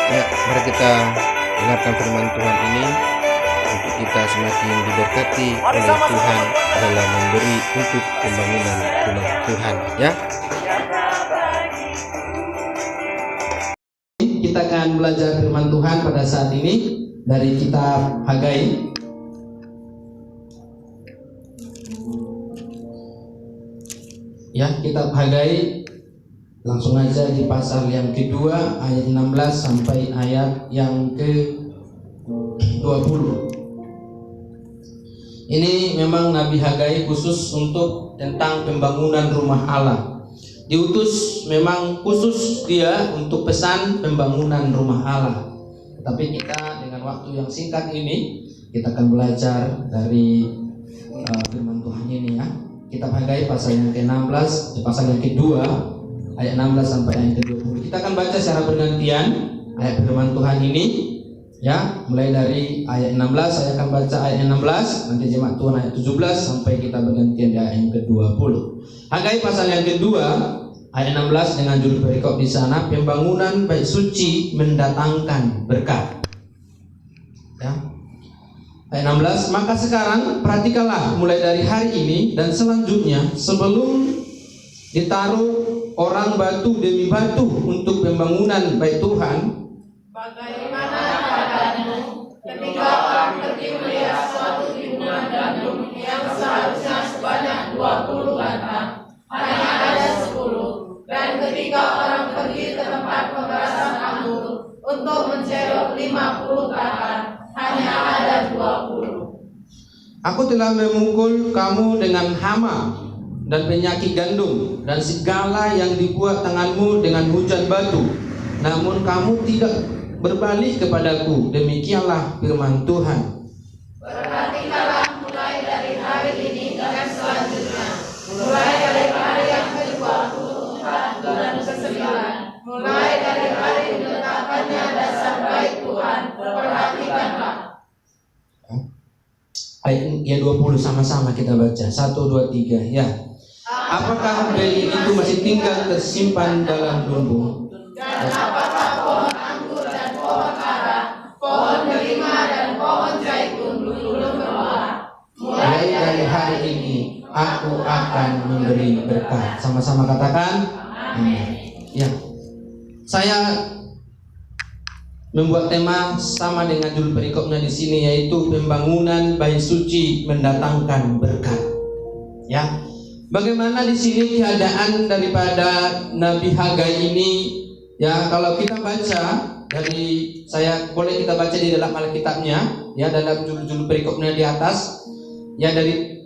Ya, mari kita dengarkan firman Tuhan ini untuk kita semakin diberkati oleh Tuhan dalam memberi untuk pembangunan rumah Tuhan, ya. Kita akan belajar firman Tuhan pada saat ini dari kitab Hagai. Ya, kitab Hagai, langsung aja di pasal yang kedua ayat 16 sampai ayat yang ke-20. Ini memang Nabi Hagai khusus untuk tentang pembangunan rumah Allah. Diutus memang khusus dia untuk pesan pembangunan rumah Allah. Tapi kita dengan waktu yang singkat ini kita akan belajar dari firman Tuhan ini, ya. Kitab Hagai pasal yang ke-16, pasal yang kedua ayat 16 sampai ayat ke-20. Kita akan baca secara bergantian ayat firman Tuhan ini, ya. Mulai dari ayat 16 saya akan baca ayat 16, nanti jemaat Tuhan ayat 17 sampai kita bergantian di ayat yang ke-20. Hagai pasal yang kedua ayat 16 dengan judul perikop di sana, pembangunan bait suci mendatangkan berkat. Ya. Ayat 16, maka sekarang perhatikanlah mulai dari hari ini dan selanjutnya sebelum ditaruh orang batu demi batu untuk pembangunan bait Tuhan. Bagaimana keadaanmu ketika orang pergi melihat suatu timbunan gandum yang seharusnya sebanyak 20 batang, hanya ada 10, dan ketika orang pergi ke tempat pemerasan anggur untuk menceruk 50 batang, hanya ada 20. Aku telah memukul kamu dengan hama dan penyakit gandum dan segala yang dibuat tanganmu dengan hujan batu, namun kamu tidak berbalik kepadaku. Demikianlah firman Tuhan. Perhatikanlah mulai dari hari ini dan selanjutnya, mulai dari hari yang ke-24 bulan ke-9, mulai dari hari diletakkannya dasar bait Tuhan. Perhatikanlah. Ayat yang 20 sama-sama kita baca. 1, 2, 3, ya. Apakah bayi itu masih tinggal tersimpan dalam lumbung? Dan apakah pohon anggur dan pohon ara, pohon delima dan pohon zaitun belum berbuah? Mulai dari hari ini aku akan memberi berkat. Sama-sama katakan amin. Ya. Saya membuat tema sama dengan judul perikopnya di sini, yaitu pembangunan bait suci mendatangkan berkat. Ya. Bagaimana di sini keadaan daripada Nabi Hagai ini? Ya, kalau kita baca dari, saya boleh kita baca di dalam Alkitabnya, ya, dalam judul perikopnya di atas, ya, dari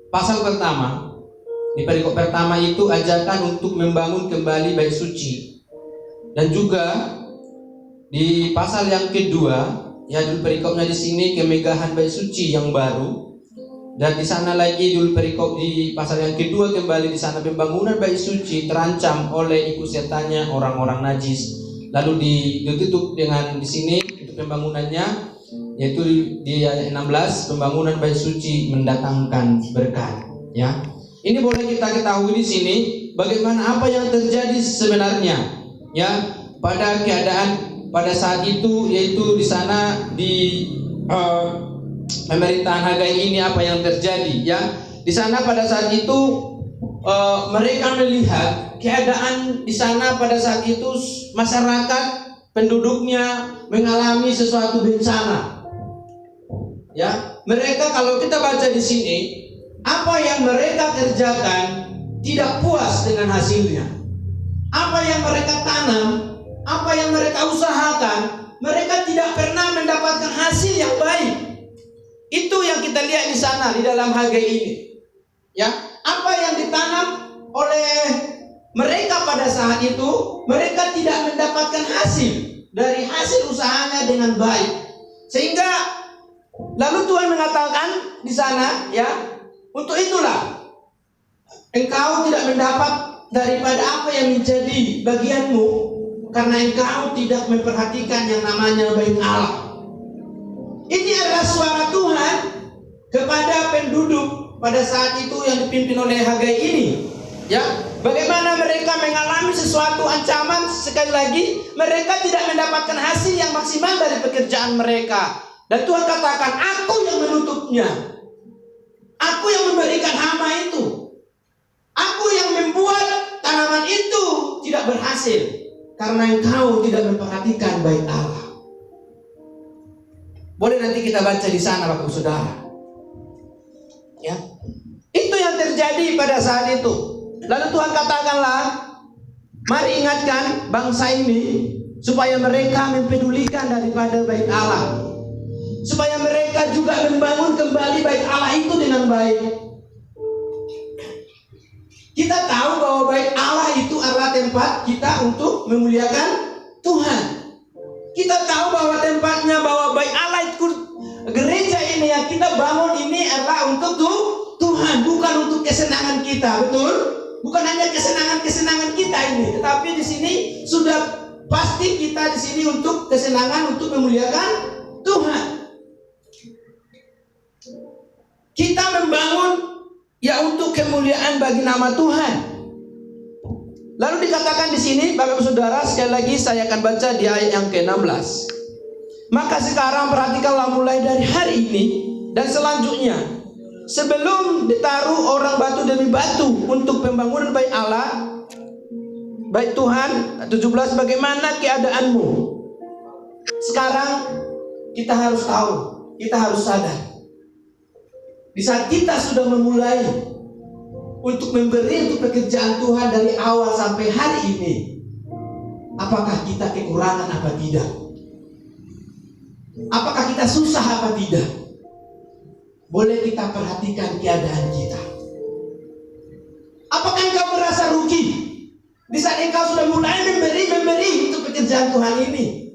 pasal pertama. Di perikop pertama itu ajakan untuk membangun kembali bait suci, dan juga di pasal yang kedua, ya, judul perikopnya di sini kemegahan bait suci yang baru. Dan di sana lagi judul perikop di pasal yang kedua kembali di sana pembangunan bait suci terancam oleh ikut setannya orang-orang najis. Lalu ditutup dengan di sini itu pembangunannya, yaitu di ayat 16 pembangunan bait suci mendatangkan berkat. Ya, ini boleh kita ketahui di sini bagaimana apa yang terjadi sebenarnya. Ya, pada keadaan pada saat itu, yaitu di sana di pemerintahan Hagai ini apa yang terjadi, ya. Di sana pada saat itu mereka melihat keadaan di sana pada saat itu masyarakat penduduknya mengalami sesuatu bencana. Ya, mereka kalau kita baca di sini apa yang mereka kerjakan tidak puas dengan hasilnya. Apa yang mereka tanam, apa yang mereka usahakan, mereka tidak pernah mendapatkan hasil yang baik. Itu yang kita lihat di sana di dalam Hagai ini. Ya, apa yang ditanam oleh mereka pada saat itu, mereka tidak mendapatkan hasil dari hasil usahanya dengan baik. Sehingga lalu Tuhan mengatakan di sana, ya, untuk itulah engkau tidak mendapat daripada apa yang menjadi bagianmu, karena engkau tidak memperhatikan yang namanya bait Allah. Ini adalah suara Tuhan kepada penduduk pada saat itu yang dipimpin oleh Hagai ini. Ya, Bagaimana mereka mengalami sesuatu ancaman, sekali lagi mereka tidak mendapatkan hasil yang maksimal dari pekerjaan mereka. Dan Tuhan katakan, aku yang menutupnya. Aku yang memberikan hama itu. Aku yang membuat tanaman itu tidak berhasil. Karena engkau tidak memperhatikan baik Allah. Boleh nanti kita baca di sana Bapak Saudara. Ya. Itu yang terjadi pada saat itu. Lalu Tuhan katakanlah, mari ingatkan bangsa ini supaya mereka mempedulikan daripada bait Allah, supaya mereka juga membangun kembali bait Allah itu dengan baik. Kita tahu bahwa bait Allah itu adalah tempat kita untuk memuliakan Tuhan. Kita tahu bahwa tempatnya, bahwa bait Allah itu, gereja ini yang kita bangun ini adalah untuk Tuhan, bukan untuk kesenangan kita, betul? Bukan hanya kesenangan kita ini, tetapi di sini sudah pasti kita di sini untuk kesenangan, untuk memuliakan Tuhan. Kita membangun ya untuk kemuliaan bagi nama Tuhan. Lalu dikatakan di sini, Bapak Saudara, sekali lagi saya akan baca di ayat yang ke-16. Maka sekarang perhatikanlah mulai dari hari ini dan selanjutnya, sebelum ditaruh orang batu demi batu untuk pembangunan bait Allah, bait Tuhan, 17, bagaimana keadaanmu? Sekarang kita harus tahu, kita harus sadar. Di saat kita sudah memulai untuk memberi untuk pekerjaan Tuhan dari awal sampai hari ini, apakah kita kekurangan apa tidak? Apakah kita susah apa tidak? Boleh kita perhatikan keadaan kita. Apakah engkau merasa rugi di saat engkau sudah mulai memberi untuk pekerjaan Tuhan ini?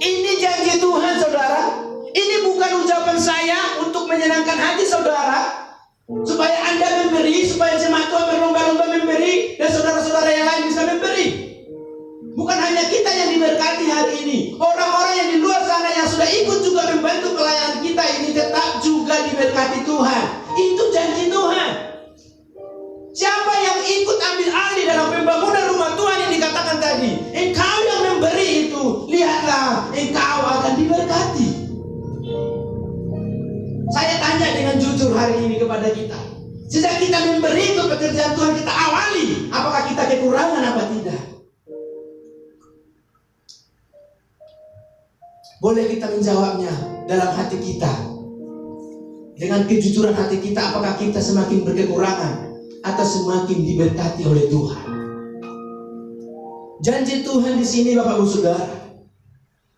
Ini janji Tuhan, saudara. Ini bukan ucapan saya untuk menyenangkan hati saudara, supaya Anda memberi, supaya jemaat Tuhan berlomba-lomba memberi, dan saudara-saudara yang lain bisa memberi. Bukan hanya kita yang diberkati hari ini, orang-orang yang di luar sana yang sudah ikut juga membantu pelayanan kita ini tetap juga diberkati Tuhan. Itu janji Tuhan. Siapa yang ikut ambil alih dalam pembangunan rumah Tuhan yang dikatakan tadi, engkau yang memberi itu, lihatlah engkau akan diberkati. Saya tanya dengan jujur hari ini kepada kita, sejak kita memberi untuk pekerjaan Tuhan kita awali, apakah kita kekurangan apa tidak? Boleh kita menjawabnya dalam hati kita, dengan kejujuran hati kita, apakah kita semakin berkekurangan atau semakin diberkati oleh Tuhan? Janji Tuhan di sini Bapak Ibu Saudara,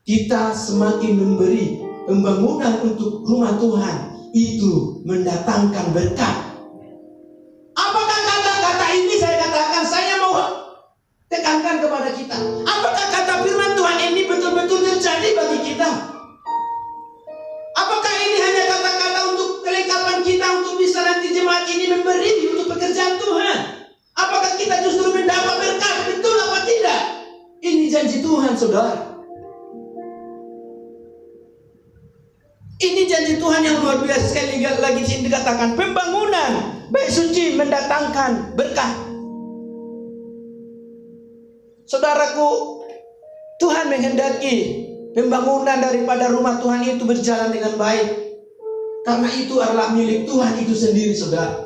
kita semakin memberi pembangunan untuk rumah Tuhan itu mendatangkan berkat. Apakah kata-kata ini saya katakan, saya mau tekankan kepada kita, apakah kata firman Tuhan ini betul-betul terjadi bagi kita? Apakah ini hanya kata-kata untuk kelengkapan kita untuk bisa nanti jemaat ini memberi untuk pekerjaan Tuhan? Apakah kita justru mendapat berkat? Betul apa tidak? Ini janji Tuhan, saudara. Ini janji Tuhan yang luar biasa. Sekali lagi di sini dikatakan, pembangunan bait suci mendatangkan berkat. Saudaraku, Tuhan menghendaki pembangunan daripada rumah Tuhan itu berjalan dengan baik, karena itu adalah milik Tuhan itu sendiri, saudara.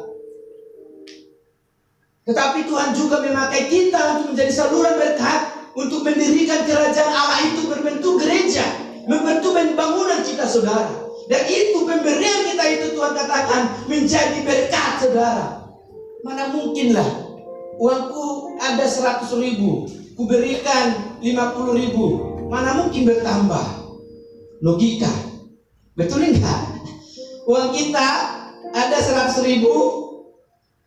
Tetapi Tuhan juga memakai kita untuk menjadi saluran berkat, untuk mendirikan kerajaan Allah itu berbentuk gereja, membentuk bangunan kita, saudara. Dan itu pemberian kita itu Tuhan katakan menjadi berkat, saudara. Mana mungkinlah uangku ada 100.000, kuberikan 50.000, mana mungkin bertambah? Logika, betul enggak? Uang kita ada 100.000,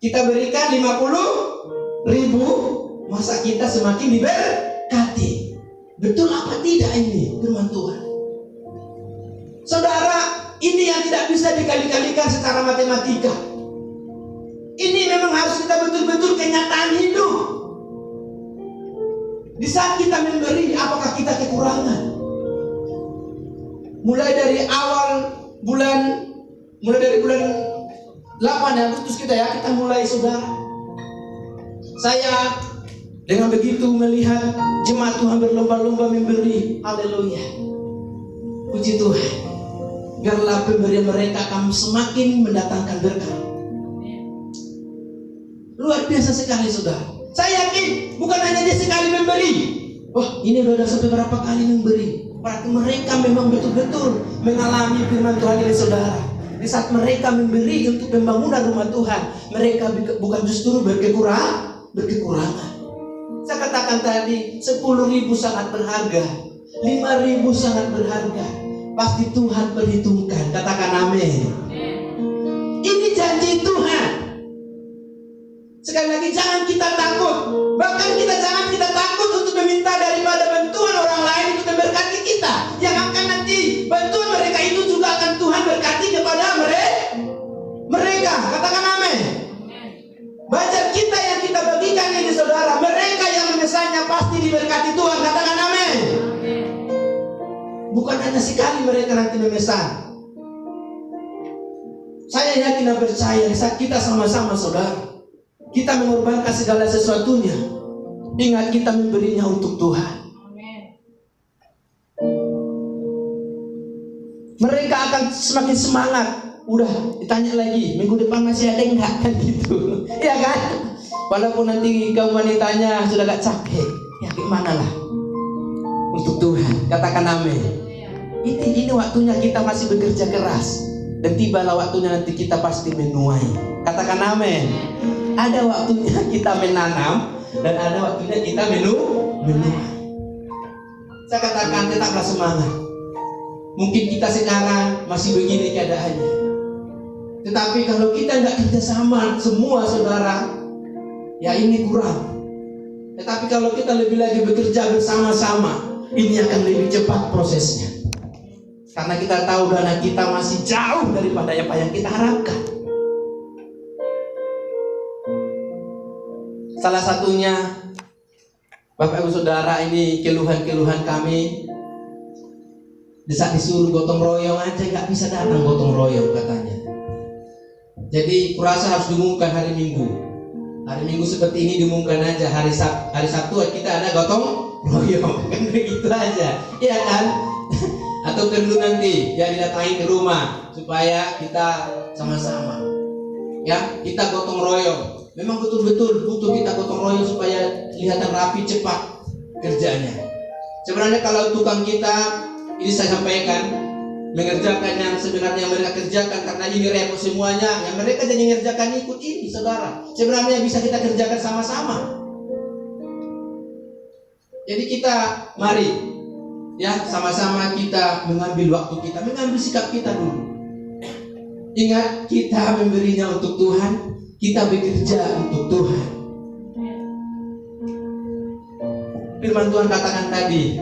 kita berikan 50.000, masa kita semakin diberkati? Betul apa tidak ini firman Tuhan? Saudara, ini yang tidak bisa dikali-kalikan secara matematika. Ini memang harus kita betul-betul kenyataan hidup. Di saat kita memberi, apakah kita kekurangan? Mulai dari bulan 8 Agustus kita mulai, saudara. Saya dengan begitu melihat jemaat Tuhan berlomba-lomba memberi. Haleluya. Puji Tuhan. Biarlah pemberian mereka akan semakin mendatangkan berkat. Luar biasa sekali saudara. Saya yakin bukan hanya dia sekali memberi. Wah, ini sudah sampai berapa kali memberi. Berarti mereka memang betul-betul mengalami firman Tuhan ini saudara. Di saat mereka memberi untuk pembangunan rumah Tuhan, mereka bukan justru berkekurangan. Saya katakan tadi 10.000 sangat berharga, 5.000 sangat berharga. Pasti Tuhan perhitungkan. Katakan amin. Ini janji Tuhan. Sekali lagi jangan kita takut. Bahkan jangan kita takut untuk meminta daripada bantuan orang lain untuk memberkati kita. Yang akan nanti bantuan mereka itu juga akan Tuhan berkati kepada mereka. Katakan amin. Budget kita yang kita bagikan ini saudara, mereka yang memesannya pasti diberkati Tuhan. Katakan amin. Bukan hanya sekali mereka nanti memesan. Saya yakin dan percaya saat kita sama-sama saudara, kita mengorbankan segala sesuatunya. Ingat kita memberinya untuk Tuhan. Mereka akan semakin semangat. Udah ditanya lagi, minggu depan masih ada enggak? Kan gitu. Iya kan? Walaupun nanti kaum wanitanya sudah agak capek, ya gimana lah. Untuk Tuhan. Katakan amin. Ini waktunya kita masih bekerja keras. Dan tibalah waktunya nanti kita pasti menuai. Katakan amin. Ada waktunya kita menanam dan ada waktunya kita menuai. Saya katakan tetaplah semangat. Mungkin kita sekarang masih begini keadaannya, tetapi kalau kita nggak kerjasama semua saudara, ya ini kurang. Tetapi kalau kita lebih lagi bekerja bersama-sama, ini akan lebih cepat prosesnya. Karena kita tahu dana kita masih jauh daripada apa yang kita harapkan. Salah satunya, Bapak Ibu Saudara, ini keluhan-keluhan kami. Di saat disuruh gotong royong aja nggak bisa datang gotong royong katanya. Jadi kurasa harus diumumkan hari Minggu. Hari Minggu seperti ini diumumkan aja. Hari Sabtu kita ada gotong royong. Kan begitu aja, iya kan? Atau perlu nanti ya didatangi ke rumah supaya kita sama-sama ya kita gotong royong. Memang betul-betul butuh kita gotong royong supaya kelihatan rapi cepat kerjanya. Sebenarnya kalau tukang kita ini saya sampaikan mengerjakan yang sebenarnya mereka kerjakan karena ini repot semuanya, yang mereka jadi mengerjakan ikut ini saudara. Sebenarnya bisa kita kerjakan sama-sama. Jadi kita mari ya sama-sama kita mengambil waktu kita, mengambil sikap kita dulu. Ingat kita memberinya untuk Tuhan, kita bekerja untuk Tuhan. Firman Tuhan katakan tadi,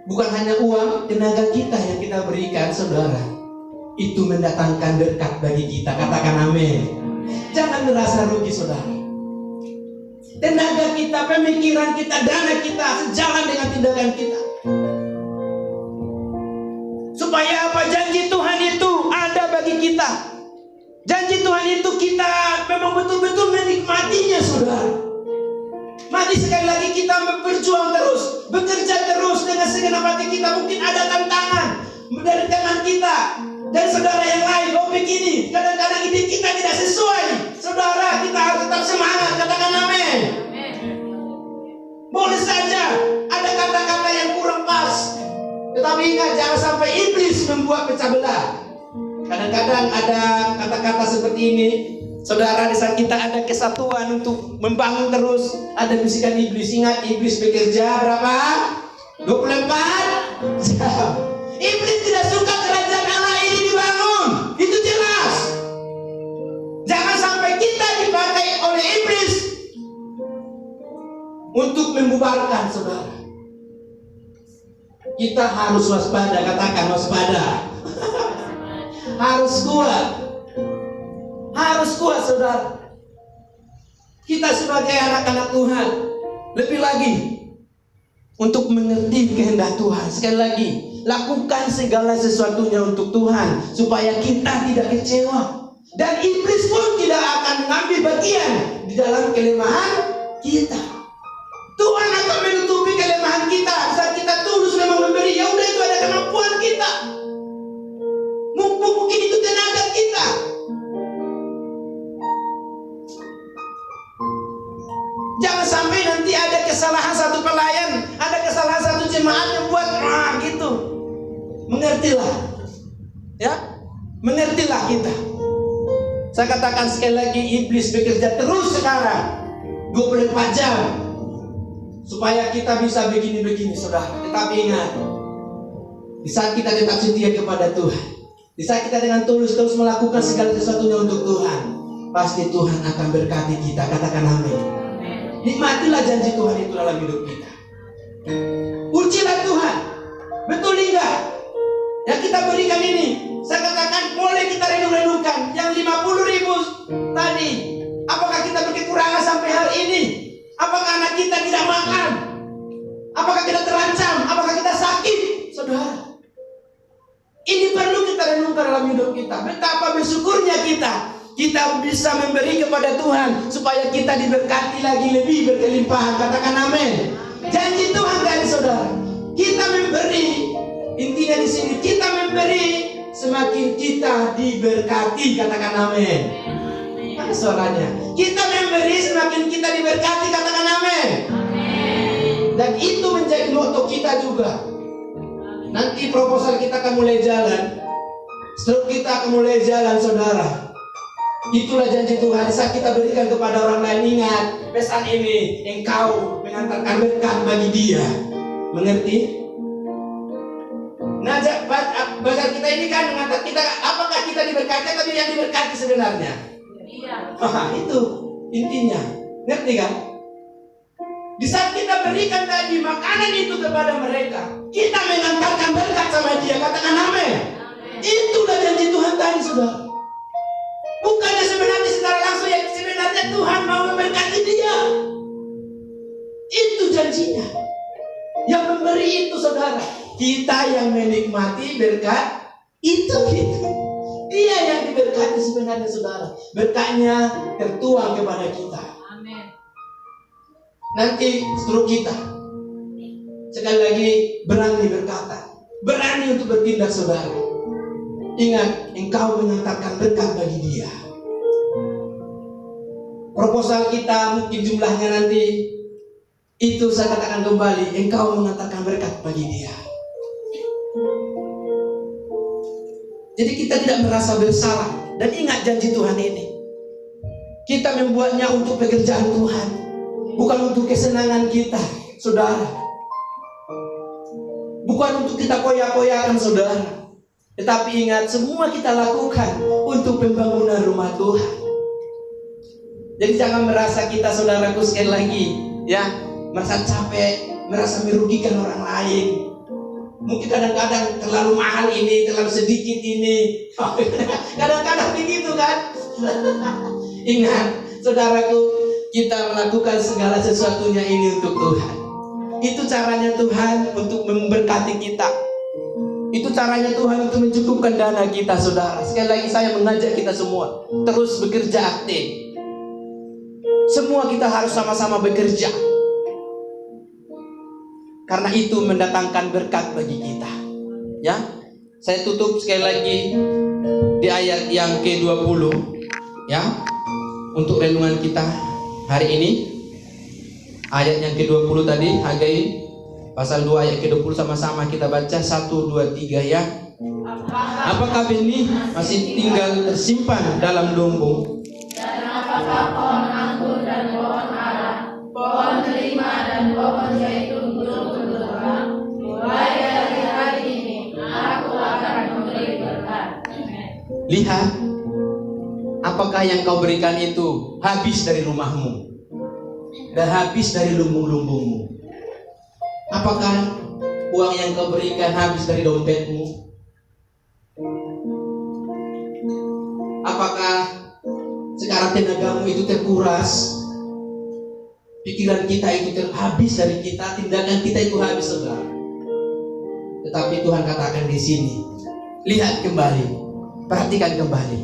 bukan hanya uang, tenaga kita yang kita berikan saudara, itu mendatangkan berkat bagi kita. Katakan amin. Jangan merasa rugi saudara. Tenaga kita, pemikiran kita, dana kita sejalan dengan tindakan kita. Supaya apa? Janji Tuhan itu ada bagi kita. Janji Tuhan itu kita memang betul-betul menikmatinya saudara. Mari sekali lagi kita berjuang terus, bekerja terus dengan segenap hati kita. Mungkin ada tantangan dari teman kita dan saudara yang lain. Oh begini, kadang-kadang ide kita tidak sesuai. Saudara, kita harus tetap semangat. Katakan amin. Boleh saja ada kata-kata yang kurang pas, tetapi ingat jangan sampai iblis membuat pecah belah. Kadang-kadang ada kata-kata seperti ini. Saudara, di saat kita ada kesatuan untuk membangun terus, ada bisikan iblis. Ingat, iblis bekerja berapa? 24 jam. Iblis tidak suka kerajaan Allah ini dibangun. Itu jelas. Jangan sampai kita dipakai oleh iblis untuk membubarkan saudara. Kita harus waspada. Katakan waspada. Harus kuat. Harus kuat saudara. Kita sebagai anak-anak Tuhan, lebih lagi untuk mengerti kehendak Tuhan. Sekali lagi, lakukan segala sesuatunya untuk Tuhan, supaya kita tidak kecewa. Dan iblis pun tidak akan mengambil bagian di dalam kelemahan kita. Tuhan akan menutupi kelemahan kita saat kita tulus memang memberi. Ya udah, itu ada kemampuan kita. Mungkin itu tenaga kita. Jangan sampai nanti ada kesalahan satu pelayan, ada kesalahan satu jemaat yang buat gitu. Mengertilah, ya, mengertilah kita. Saya katakan sekali lagi, iblis bekerja terus sekarang 24 jam supaya kita bisa begini-begini, saudara. Tetapi ingat, di saat kita tetap setia kepada Tuhan, di saat kita dengan tulus terus melakukan segala sesuatunya untuk Tuhan, pasti Tuhan akan berkati kita. Katakan amin. Nikmatilah janji Tuhan itu dalam hidup kita. Ujilah Tuhan, betul enggak? Yang kita berikan ini, saya katakan boleh kita renung-renungkan. Yang 50.000 tadi, apakah kita berkekurangan sampai hari ini? Apakah anak kita tidak makan? Apakah kita terancam? Apakah kita sakit? Saudara, ini perlu kita renungkan dalam hidup kita. Betapa bersyukurnya kita bisa memberi kepada Tuhan supaya kita diberkati lagi lebih berkelimpahan. Katakan amin. Janji Tuhan dari saudara, kita memberi. Intinya di sini kita memberi, semakin kita diberkati. Katakan amin. Mana suaranya? Kita memberi, semakin kita diberkati. Katakan amin. Dan itu menjadi motto kita juga. Nanti proposal kita akan mulai jalan, struktur kita akan mulai jalan, saudara. Itulah janji Tuhan saat kita berikan kepada orang lain. Ingat, pesan ini, engkau mengantarkan berkat bagi dia. Mengerti? Nah, bazar kita ini kan mengantar kita, apakah kita diberkati atau yang diberkati sebenarnya? Iya. Itu intinya. Ngerti kan? Di saat kita berikan tadi makanan itu kepada mereka, kita mengantarkan berkat sama dia. Katakan amin. Itulah janji Tuhan tadi, saudara. Bukannya sebenarnya secara langsung, ya sebenarnya Tuhan mau memberkati dia. Itu janjinya. Yang memberi itu, saudara. Kita yang menikmati berkat itu gitu. Dia yang diberkati sebenarnya, saudara. Berkatnya tertuang kepada kita. Amin. Nanti seluruh kita sekali lagi berani berkata, berani untuk bertindak, saudara. Ingat, engkau mengantarkan berkat bagi dia. Proposal kita mungkin jumlahnya nanti, itu saya katakan kembali, engkau mengantarkan berkat bagi dia. Jadi kita tidak merasa bersalah. Dan ingat janji Tuhan ini, kita membuatnya untuk pekerjaan Tuhan, bukan untuk kesenangan kita, saudara. Bukan untuk kita poya-poyakan, saudara. Tetapi ingat, semua kita lakukan untuk pembangunan rumah Tuhan. Jadi jangan merasa kita, saudaraku, sekali lagi, ya, merasa capek, merasa merugikan orang lain. Mungkin kadang-kadang terlalu mahal ini, terlalu sedikit ini. Kadang-kadang begitu kan? Ingat, saudaraku, kita melakukan segala sesuatunya ini untuk Tuhan. Itu caranya Tuhan untuk memberkati kita. Itu caranya Tuhan untuk mencukupkan dana kita, saudara. Sekali lagi saya mengajak kita semua terus bekerja aktif. Semua kita harus sama-sama bekerja. Karena itu mendatangkan berkat bagi kita. Ya, saya tutup sekali lagi di ayat yang ke-20, ya, untuk renungan kita hari ini. Ayat yang ke-20 tadi, Hagai pasal 2 ayat ke-20, sama-sama kita baca 1, 2, 3 ya. Apakah benih masih tinggal tersimpan dalam lumbung? Dan apakah pohon anggur dan pohon ara, pohon delima dan pohon zaitun belum berbuah? Mulai dari hari ini aku akan memberi berkat. Lihat, apakah yang kau berikan itu habis dari rumahmu dan habis dari lumbung-lumbungmu? Apakah uang yang kau berikan habis dari dompetmu? Apakah sekarang tenagamu itu terkuras? Pikiran kita itu habis dari kita, tindakan kita itu habis, saudara. Tetapi Tuhan katakan di sini, lihat kembali, perhatikan kembali.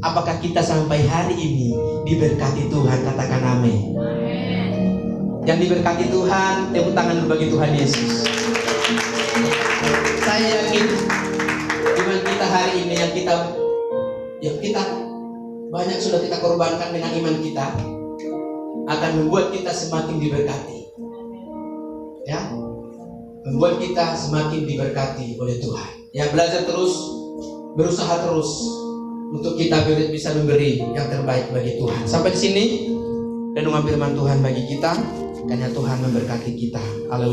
Apakah kita sampai hari ini diberkati Tuhan? Katakan amin. Yang diberkati Tuhan, tepuk tangan dulu bagi Tuhan Yesus. Saya yakin iman kita hari ini yang kita banyak sudah kita korbankan dengan iman kita akan membuat kita semakin diberkati. Ya, membuat kita semakin diberkati oleh Tuhan. Ya, belajar terus, berusaha terus untuk kita bisa memberi yang terbaik bagi Tuhan. Sampai di sini renungan firman Tuhan bagi kita, karena Tuhan memberkati kita. Haleluya.